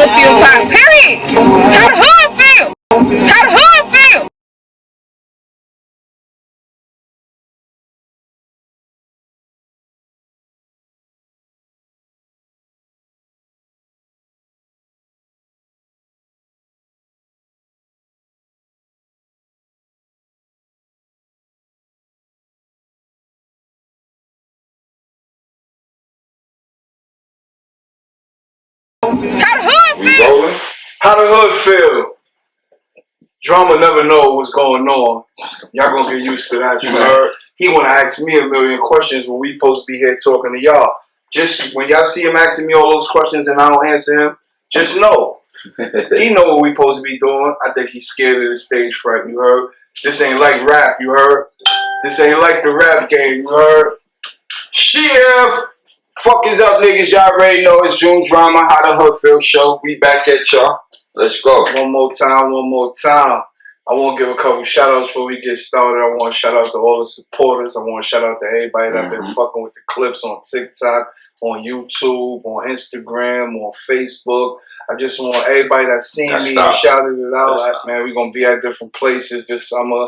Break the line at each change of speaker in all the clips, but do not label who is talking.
hood feel vibe. Period. How the hood feel? How the hood feel? How the hood feel?
Rolling? How the hood feel? Drama never know what's going on. Y'all gonna get used to that. You heard? He wanna ask me a million questions when we supposed to be here talking to y'all. Just when y'all see him asking me all those questions and I don't answer him, just know he know what we supposed to be doing. I think he's scared of the stage fright. You heard? This ain't like rap. You heard? This ain't like the rap game. You heard? Shit. Fuck is up, niggas? Y'all already know it's June Drama. How the hood feel show. We back at y'all. Let's go. One more time. I want to give a couple shout outs before we get started. I want to shout out to all the supporters. I want to shout out to everybody that been fucking with the clips on TikTok, on YouTube, on Instagram, on Facebook. I just want everybody that's seen me and shouted it out. Man, we're going to be at different places this summer.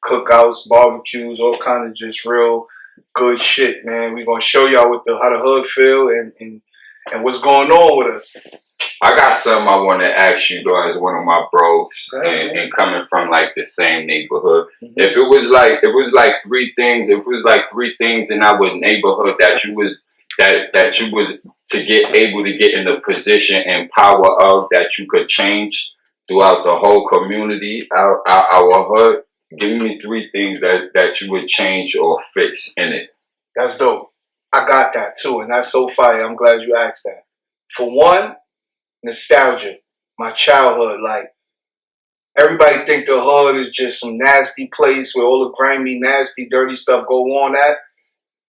Cookouts, barbecues, all kind of just real good shit, man. We're going to show y'all how the hood feel and what's going on with us.
I got something I want to ask you though, as one of my bros, and coming from like the same neighborhood. If it was like three things in our neighborhood that you was to get able to get in the position and power of that you could change throughout the whole community, our hood. Give me three things that you would change or fix in it.
That's dope. I got that too, and that's so fire. I'm glad you asked that. For one, nostalgia, my childhood. Like, everybody think the hood is just some nasty place where all the grimy, nasty, dirty stuff go on at.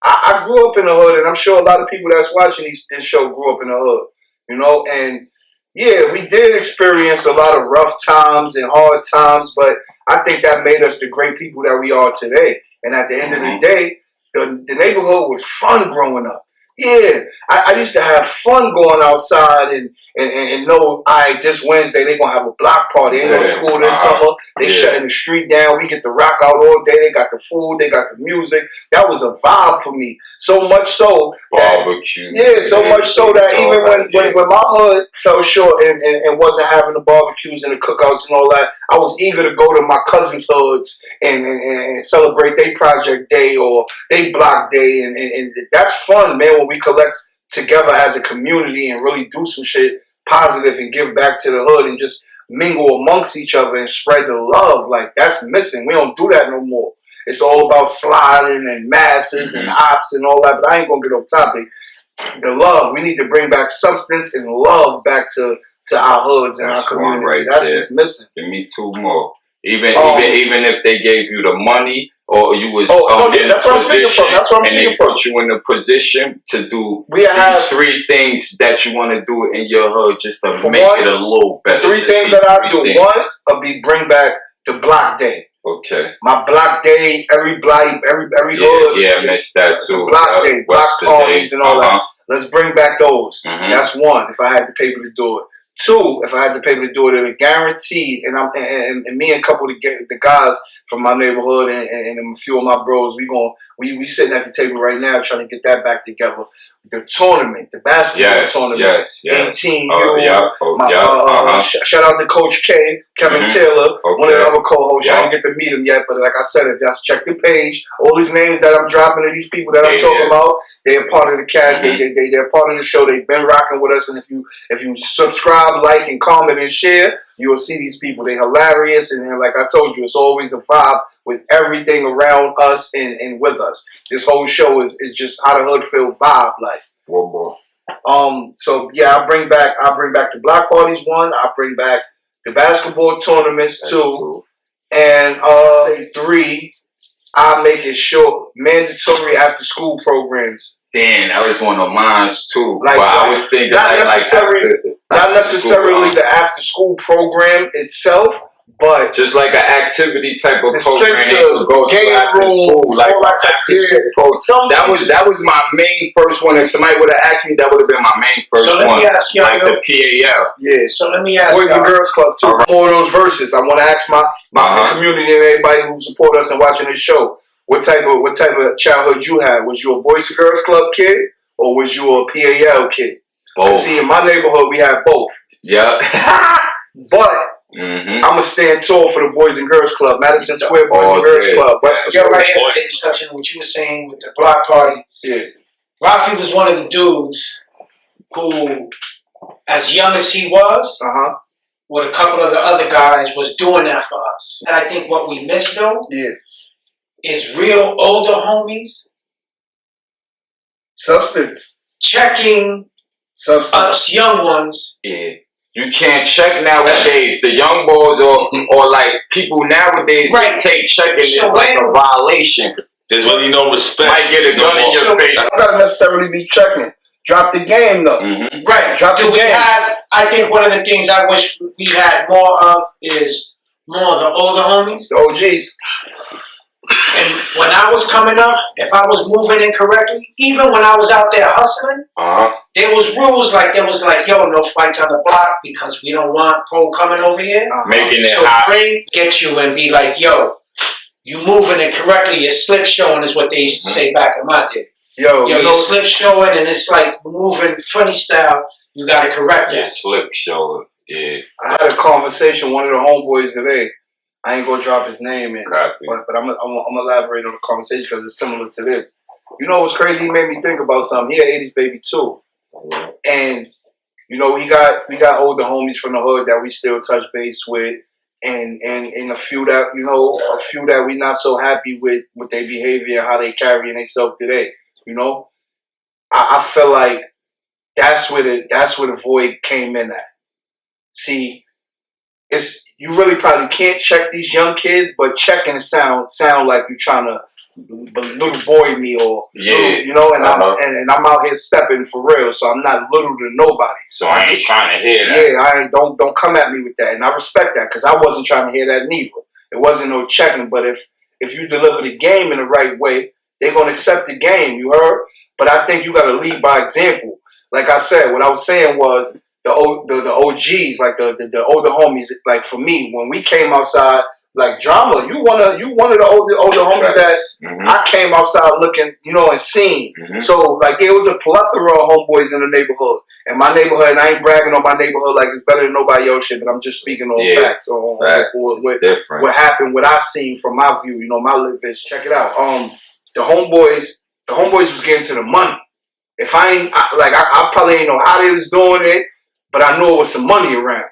I grew up in the hood, and I'm sure a lot of people that's watching this show grew up in the hood, you know, and yeah, we did experience a lot of rough times and hard times, but I think that made us the great people that we are today. And at the end of the day, the neighborhood was fun growing up. Yeah, I used to have fun going outside and know, all right, this Wednesday they're going to have a block party. Ain't no school this summer. They shutting the street down. We get to rock out all day. They got the food. They got the music. That was a vibe for me. So much so that,
barbecue.
Yeah, so much so that even when my hood fell short and wasn't having the barbecues and the cookouts and all that, I was eager to go to my cousins' hoods and celebrate their project day or their block day. And that's fun, man, when we collect together as a community and really do some shit positive and give back to the hood and just mingle amongst each other and spread the love. Like, that's missing. We don't do that no more. It's all about sliding and masses and ops and all that, but I ain't gonna get off topic. The love, we need to bring back substance and love back to our hoods and our community.
Right,
that's just missing.
Give me two more. Even if they gave you the money or you was in
that's what I'm speaking from. That's what I'm speaking from.
And they put you in a position to do
these
three things that you want to do in your hood just to make it a little better.
The three things that I do. One will be bring back the block day.
Okay.
My block day, every hood.
Yeah, I missed that too.
The block day, block parties and all that. Let's bring back those. That's one, if I had the paper to do it. Two, if I had the paper to do it, it'll guaranteed. And me and a couple of the guys from my neighborhood and a few of my bros, we sitting at the table right now trying to get that back together. The tournament, the basketball tournament, 18U. Shout out to Coach K, Kevin Taylor, one of the other co-hosts. I didn't get to meet him yet, but like I said, if y'all check the page, all these names that I'm dropping of these people that I'm talking about, they're part of the cast. They're part of the show. They've been rocking with us, and if you subscribe, like, and comment and share, you will see these people. They're hilarious, and like I told you, it's always a vibe with everything around us and with us. This whole show is just how the hood feel vibe like.
One more.
So yeah, I bring back the block parties one. I bring back the basketball tournaments two, and say three. I make it short, mandatory after school programs.
Damn, that was one of mine too.
Like,
I was thinking
not necessarily the after school program itself, But
just like an activity type of
the
program,
centers,
go to
game
after school,
rooms,
like
all that type
after school program. That was my main first one. If somebody would have asked me, that would have been my main first one.
So let me ask y'all,
like the PAL.
Yeah.
So let me ask
Boys and Girls Club too.
Right.
More of those verses. I want to ask my community and everybody who support us and watching this show. What type of childhood you had? Was you a Boys and Girls Club kid or was you a PAL kid?
Both.
See, in my neighborhood we had both.
Yeah.
But I'm gonna stand tall for the Boys and Girls Club, Madison Square Boys and Girls Club.
Yo, right here, touching what you were saying with the block party.
Yeah.
Rafi was one of the dudes who, as young as he was, with a couple of the other guys, was doing that for us. And I think what we missed though, is real older homies.
Substance.
Checking us young ones.
Yeah. You can't check nowadays. The young boys or like people nowadays take checking is like a violation.
There's really no respect.
Might get a gun in your face.
I don't gotta necessarily be checking. Drop the game though.
Right.
Drop the game.
I think one of the things I wish we had more of is more of the older homies.
The OGs.
And when I was coming up, if I was moving incorrectly, even when I was out there hustling, there was rules like yo, no fights on the block because we don't want Pro coming over here.
Making it
so
hot.
Bring get you and be like, yo, you moving it correctly, your slip showing is what they used to say back in my day.
Yo,
your slip showing and it's like moving funny style, you gotta correct that.
Your slip showing, yeah.
I had a conversation with one of the homeboys today. I ain't gonna drop his name in, but I'm gonna elaborate on the conversation because it's similar to this. You know what's crazy? He made me think about something. He an 80s baby too, and you know we got older homies from the hood that we still touch base with, and a few that we not so happy with their behavior and how they carrying themselves today. You know, I feel like that's where the void came in at. See, you really probably can't check these young kids, but checking sound like you're trying to little boy me or you know, and I'm out here stepping for real, so I'm not little to nobody.
So I ain't trying to hear that.
Yeah, I ain't, don't come at me with that, and I respect that because I wasn't trying to hear that neither. It wasn't no checking, but if you deliver the game in the right way, they're gonna accept the game. You heard? But I think you gotta lead by example. Like I said, what I was saying was. The OGs, like the older homies, like for me, when we came outside, like Drama, you one of the older homies that I came outside looking, you know, and seeing. So like it was a plethora of homeboys in the neighborhood. And my neighborhood, and I ain't bragging on my neighborhood like it's better than nobody else shit, but I'm just speaking on facts on what happened, what I seen from my view, you know, my live is check it out. The homeboys was getting to the money. If I probably ain't know how they was doing it. But I knew it was some money around.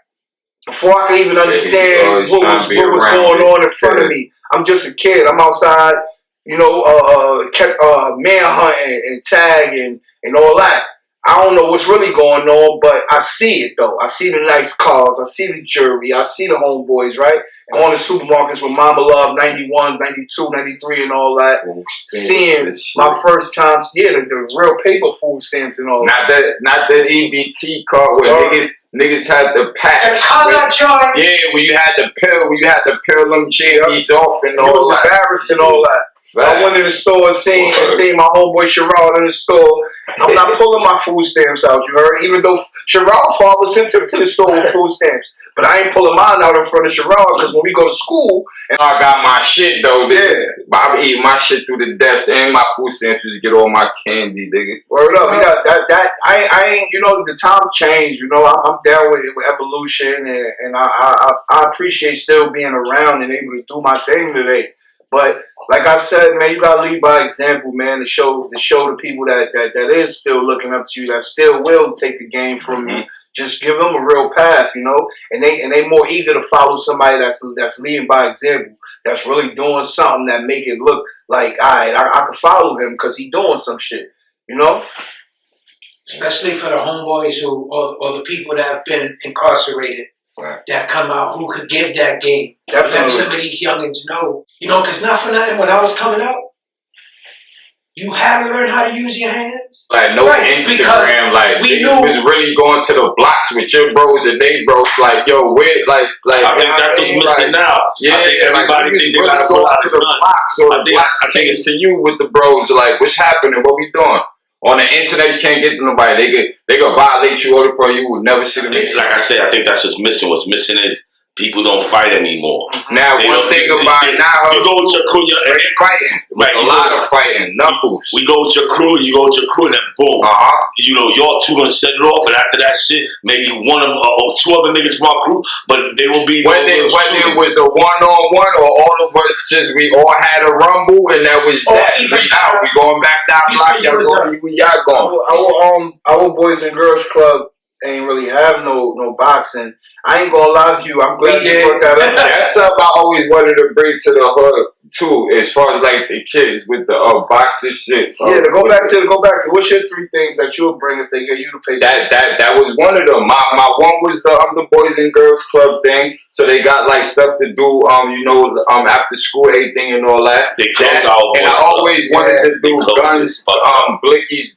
Before I could even understand what was going on in front of me, I'm just a kid. I'm outside, you know, manhunting and tagging and all that. I don't know what's really going on, but I see it though. I see the nice cars. I see the jewelry. I see the homeboys, right? Going to supermarkets with Mama Love, 91, 92, 93 and all that. Seeing my first time, the real paper food stamps and all that.
Not the EBT card where niggas had the packs. Yeah, when you had to peel them JBs off and all that.
You was embarrassed and all that. I went in the store and seen my homeboy Sherrod in the store. I'm not pulling my food stamps out, you heard? Even though Sherrod's father sent him to the store with food stamps. But I ain't pulling mine out in front of Sherrod because when we go to school...
And I got my shit, though. I be eating my shit through the desk and my food stamps just get all my candy, nigga.
Word up. We got that. I ain't, you know, the time changed. You know, I'm down with evolution and I appreciate still being around and able to do my thing today. But like I said, man, you gotta lead by example, man, to show the people that is still looking up to you, that still will take the game from you. Just give them a real path, you know, and they more eager to follow somebody that's leading by example, that's really doing something that make it look like, all right, I can follow him because he doing some shit, you know.
Especially for the homeboys or the people that have been incarcerated. That come out who could give that game. Let some of these youngins know. You know, because not for nothing, when I was coming out,
You had to learn how to use your hands.
Like no Instagram, like we was really going to the blocks with your bros and they bros. Like yo, where, like
I think that's what's missing now.
Yeah,
I think everybody think they
really
gotta
go
go
to the blocks or the blocks came to you with the bros. Like what's happening? What we doing? On the internet, you can't get to nobody. They could violate you, order for you. Would never see them.
Like I said, I think that's what's missing. What's missing is people don't fight anymore.
Now, one thing about it now,
you go with your crew, you're
fighting. Right, a lot of fighting, knuckles.
We go with your crew, you go with your crew, and then boom. You know, y'all two gonna set it off, and after that shit, maybe one of or two other niggas from our crew, but they will be.
Whether it was a one-on-one or all of us we all had a rumble, and that was that. We out. We going back down block. Y'all going. We y'all going.
Our Boys and Girls Club ain't really have no boxing. I ain't gonna lie to you. I'm glad you brought that up.
That's something I always wanted to bring to the hood too, as far as like the kids with the boxing shit.
Yeah, to go back to what's your 3 things that you'll bring if they get you to pay?
That was one of them. My one was the Boys and Girls Club thing. So they got like stuff to do, after school, everything and all that. And I always wanted to do guns, blickies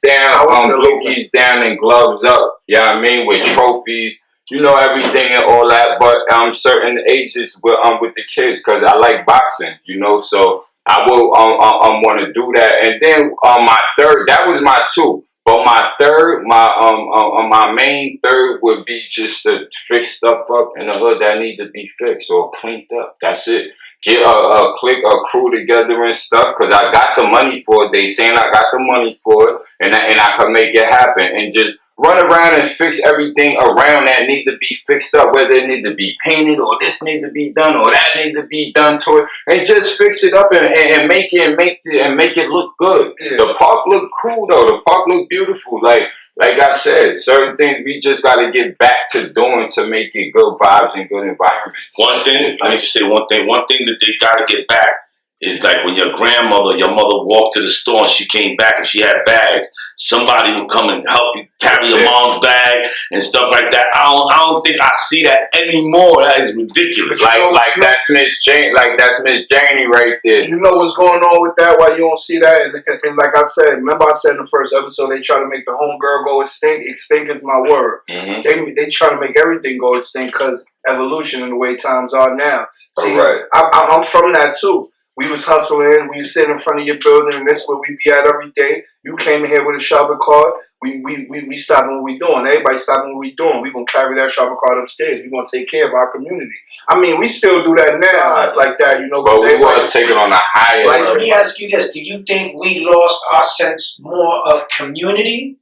down and gloves up. Yeah, you know what I mean, with trophies. You know, everything and all that, but certain ages with the kids, because I like boxing, you know, so I will want to do that. And then my third, that was my 2, but my third, my main third would be just to fix stuff up in the hood that need to be fixed or cleaned up. That's it. Get a crew together and stuff, because I got the money for it. They saying I got the money for it, and I can make it happen, and just run around and fix everything around that need to be fixed up, whether it need to be painted or this need to be done or that need to be done to it, and just fix it up and make it look good. Yeah. The park look cool though. The park look beautiful. Like I said, certain things we just got to get back to doing to make it good vibes and good environments.
One thing, let me just say one thing. One thing that they got to get back is like when your mother walked to the store and she came back and she had bags. Somebody would come and help you carry your mom's bag and stuff like that. I don't think I see that anymore. That is ridiculous.
Like that's Miss Jane. Like that's Miss Janie right there.
You know what's going on with that? Why you don't see that? And like I said, remember I said in the first episode, they try to make the homegirl go extinct. Extinct is my word. Mm-hmm. They try to make everything go extinct because evolution and the way times are now. See, I'm from that too. We was hustling, we was sitting in front of your building, and that's where we be at every day. You came in here with a shopping cart. We stopping what we doing. Everybody stopping what we doing. We gonna carry that shopping cart upstairs. We gonna take care of our community. I mean, we still do that now, like that, you know.
But we want to take it on a higher level.
Let me ask you this: do you think we lost our sense more of community?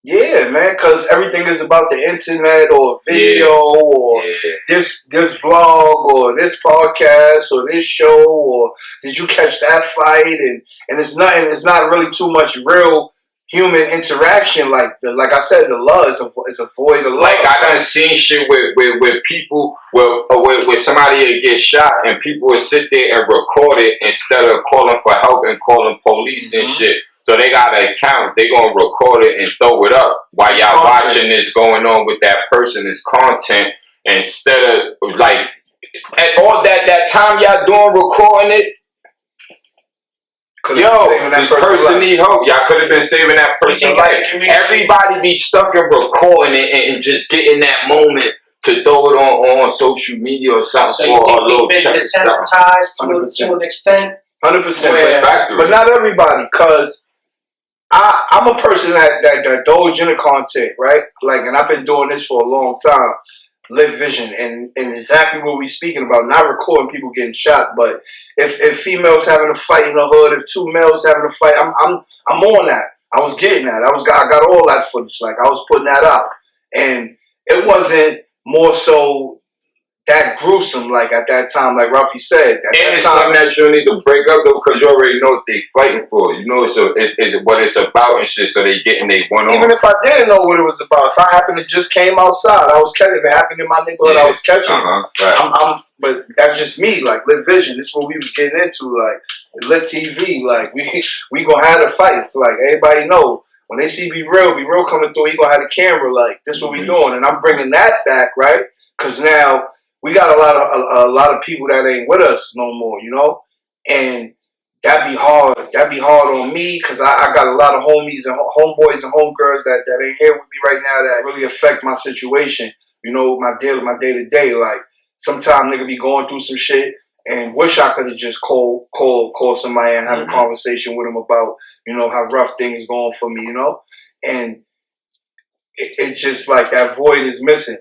Yeah, man, because everything is about the internet or video or this vlog or this podcast or this show or did you catch that fight and it's not really too much real human interaction like I said, the love is a void of love.
Like I done seen shit with people where somebody would get shot and people would sit there and record it instead of calling for help and calling police and shit. So they got an account, they gonna record it and throw it up while y'all watching this going on with that person, this content, instead of like at all that time y'all doing recording it. This person need help. Y'all could have been saving that person's life. Everybody be stuck in recording it and just getting that moment to throw it on social media or something.
So you think we've been desensitized to an extent?
100%, but not everybody, because I'm a person that indulge in the content, right? Like, and I've been doing this for a long time. Live vision and exactly what we speaking about. Not recording people getting shot, but if females having a fight in the hood, if 2 males having a fight, I'm on that. I was getting that. I got all that footage. Like I was putting that out, and it wasn't more so that gruesome, like at that time, like Ruffy said.
And it's something that you need to break up though, because you already know what they fighting for. You know, so it's what it's about and shit. So they getting they one on.
Even if I didn't know what it was about, if I happened to just came outside, I was catching. If it happened in my neighborhood, I was catching. Right. But that's just me. Like Lit Vision, this is what we was getting into. Like Lit TV, like we gonna have the fights. Like everybody know. When they see Be Real coming through, he gonna have the camera. Like this, is what we doing, and I'm bringing that back, right? Because now we got a lot of people that ain't with us no more, you know, and That'd be hard. That'd be hard on me because I got a lot of homies and homeboys and homegirls that ain't here with me right now that really affect my situation. You know, my day to day. Like sometimes nigga be going through some shit and wish I could have just call somebody and have a conversation with them about, you know, how rough things going for me, you know? And it's just like that void is missing.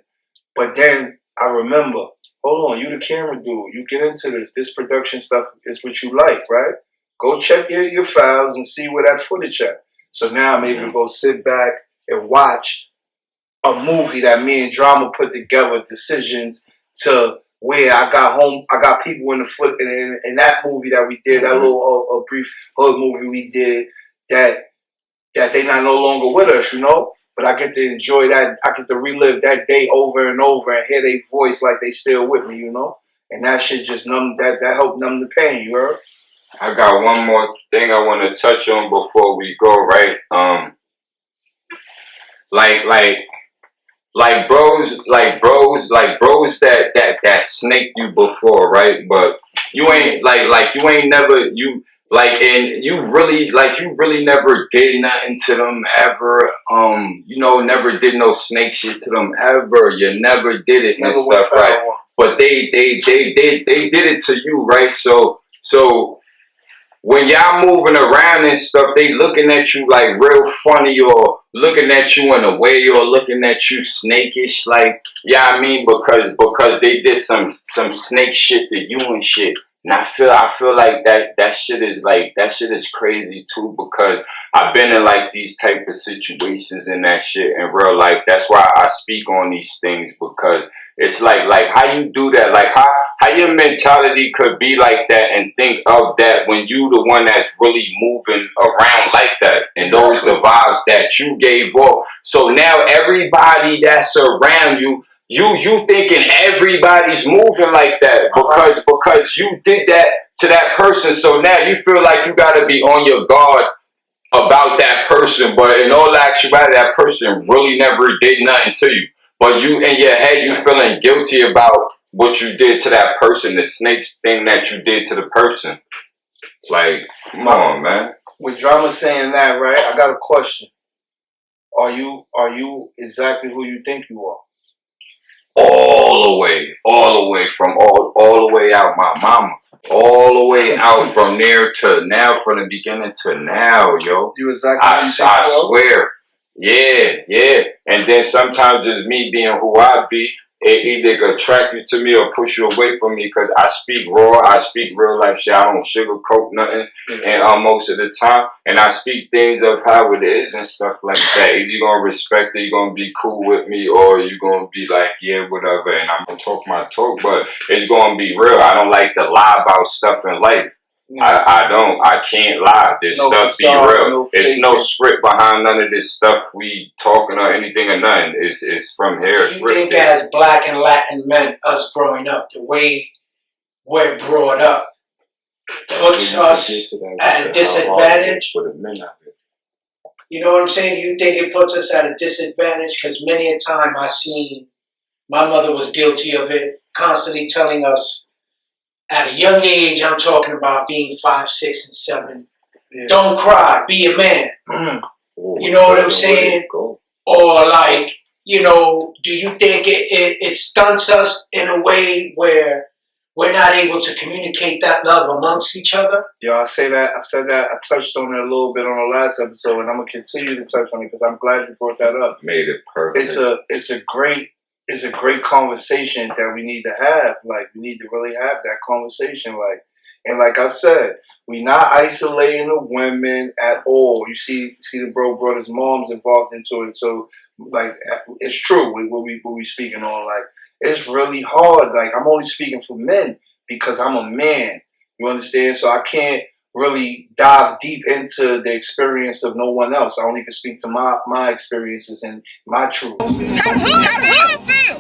But then I remember, hold on, you the camera dude. You get into this. This production stuff is what you like, right? Go check your files and see where that footage at. So now I'm able to go sit back and watch a movie that me and Drama put together, decisions to where I got people in the foot in that movie that we did, that little a brief hood movie we did, that they not no longer with us, you know? But I get to enjoy that. I get to relive that day over and over and hear their voice like they still with me, you know? And that shit just that helped numb the pain, you heard?
I got one more thing I want to touch on before we go, right? Like bros that snaked you before, right? But you ain't you ain't never you really never did nothing to them ever. You know, never did no snake shit to them ever. You never did it and stuff, right? But they did it to you, right? So when y'all moving around and stuff, they looking at you like real funny or looking at you in a way or looking at you snakish, like, yeah, I mean, because they did some snake shit to you and shit. And I feel like that shit is crazy too, because I've been in like these type of situations and that shit in real life. That's why I speak on these things, because it's like how you do that, like how your mentality could be like that and think of that when you the one that's really moving around like that. And those the vibes that you gave off. So now everybody that's around you thinking everybody's moving like that because you did that to that person. So now you feel like you gotta be on your guard about that person, but in all actuality, that person really never did nothing to you. But you, in your head, you feeling guilty about what you did to that person, the snakes thing that you did to the person. Like, come on, man.
With Drama saying that, right? I got a question. Are you exactly who you think you are?
All the way from all the way out, my mama. All the way out from there to now, from the beginning to now, yo.
You exactly.
I swear. Yeah. And then sometimes just me being who I be, it either attract you to me or push you away from me, because I speak raw, I speak real life shit, I don't sugarcoat nothing, and most of the time, and I speak things of how it is and stuff like that. Either you're gonna respect it, you're gonna be cool with me, or you're gonna be like, yeah, whatever, and I'm gonna talk my talk, but it's gonna be real. I don't like to lie about stuff in life. I can't lie. This stuff be real. It's no script behind none of this stuff we talking or anything or nothing. It's from here.
You think as black and Latin men, us growing up, the way we're brought up puts us at a disadvantage? You know what I'm saying? You think it puts us at a disadvantage? Because many a time I seen my mother was guilty of it, constantly telling us, at a young age, I'm talking about being 5, 6, and 7. Yeah. Don't cry, be a man. You know what I'm saying? Or like, you know, do you think it stunts us in a way where we're not able to communicate that love amongst each other?
Yeah, I said that. I touched on it a little bit on the last episode, and I'm gonna continue to touch on it because I'm glad you brought that up.
Made it perfect.
It's a great conversation that we need to have. Like, we need to really have that conversation. Like, and like I said, we not isolating the women at all. You see the bro brought his mom's involved into it. So, like, it's true what we speaking on. Like, it's really hard. Like, I'm only speaking for men because I'm a man. You understand? So I can't really dive deep into the experience of no one else. I only can speak to my experiences and my truth.
How the hood feel?